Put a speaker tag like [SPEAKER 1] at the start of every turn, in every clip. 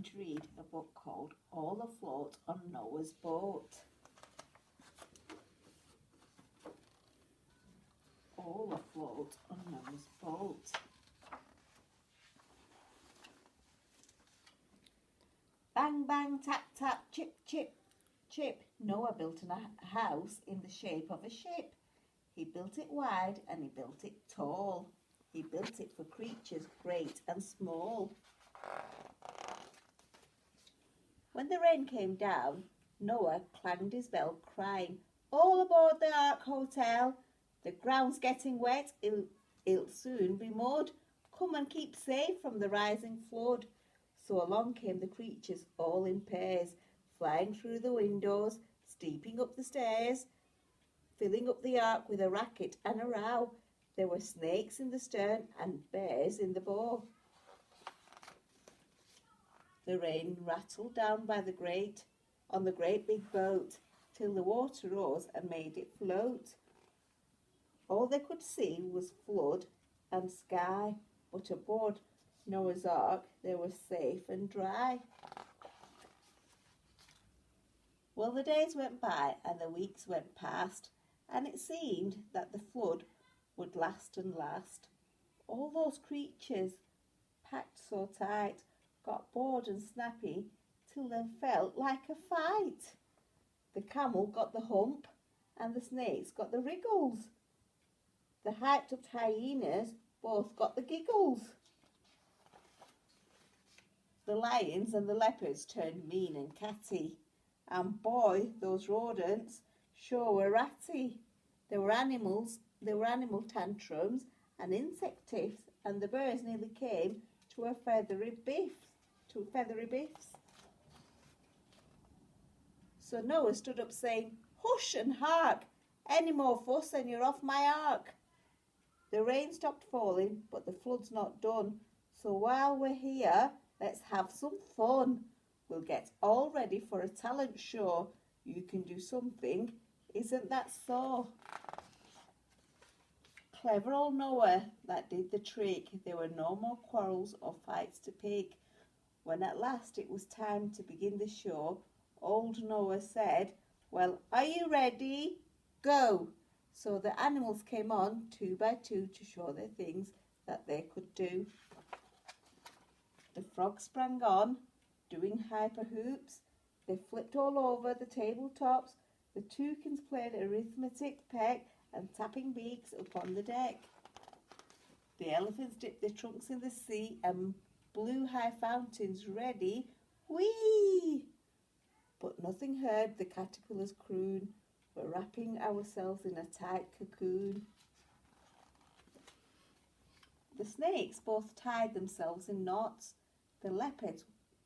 [SPEAKER 1] to read a book called All Afloat on Noah's Boat. All Afloat on Noah's Boat. Bang, bang, tap, tap, chip, chip, chip. Noah built a house in the shape of a ship. He built it wide and he built it tall. He built it for creatures great and small. When the rain came down, Noah clanged his bell, crying, "All aboard the Ark Hotel! The ground's getting wet, it'll soon be mud. Come and keep safe from the rising flood." So along came the creatures, all in pairs, flying through the windows, steeping up the stairs, filling up the ark with a racket and a row. There were snakes in the stern and bears in the bow. The rain rattled down by the grate on the great big boat till the water rose and made it float. All they could see was flood and sky, but aboard Noah's Ark they were safe and dry. Well, the days went by and the weeks went past, and it seemed that the flood would last and last. All those creatures, packed so tight, got bored and snappy till they felt like a fight. The camel got the hump and the snakes got the wriggles. The hyped up hyenas both got the giggles. The lions and the leopards turned mean and catty, and boy, those rodents sure were ratty. There were animal tantrums and insect tiffs, and the birds nearly came to feathery biffs. So Noah stood up saying, "Hush and hark! Any more fuss and you're off my ark." The rain stopped falling, but the flood's not done. So while we're here, let's have some fun. We'll get all ready for a talent show. You can do something, isn't that so? Clever old Noah, that did the trick. There were no more quarrels or fights to pick. When at last it was time to begin the show, old Noah said, "Well, are you ready? Go!" So the animals came on 2 by 2 to show their things that they could do. The frogs sprang on, doing hyper hoops. They flipped all over the tabletops. The toucans played arithmetic peck and tapping beaks upon the deck. The elephants dipped their trunks in the sea and blew high fountains ready. Whee! But nothing heard the caterpillars croon. We're wrapping ourselves in a tight cocoon. The snakes both tied themselves in knots. The leopards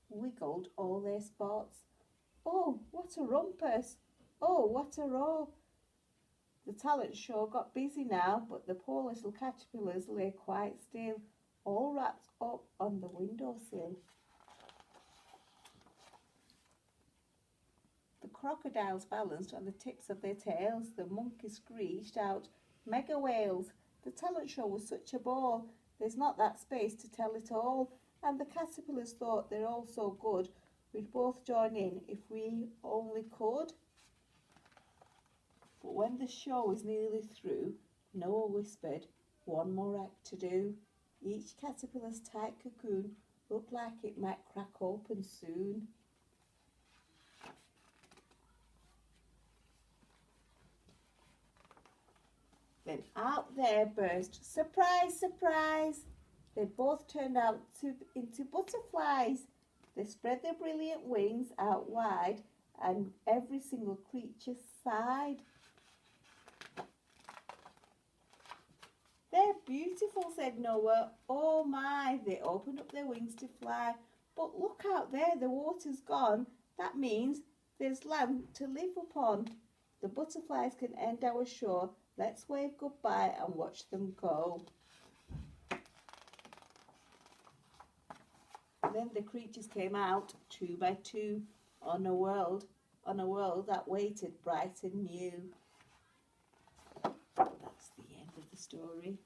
[SPEAKER 1] wiggled all their spots. Oh, what a rumpus! Oh, what a row! The talent show got busy now, but the poor little caterpillars lay quite still, all wrapped up on the windowsill. The crocodiles balanced on the tips of their tails. The monkeys screeched out, "Mega whales!" The talent show was such a ball, there's not that space to tell it all. And the caterpillars thought they're all so good, we'd both join in if we only could. But when the show was nearly through, Noah whispered, "One more act to do." Each caterpillar's tight cocoon looked like it might crack open soon. Then out there burst, "Surprise, surprise!" They both turned out into butterflies. They spread their brilliant wings out wide, and every single creature sighed. "They're beautiful," said Noah. "Oh my!" They opened up their wings to fly. "But look out there, the water's gone. That means there's land to live upon. The butterflies can end our show. Let's wave goodbye and watch them go." Then the creatures came out 2 by 2 on a world that waited bright and new. That's the end of the story.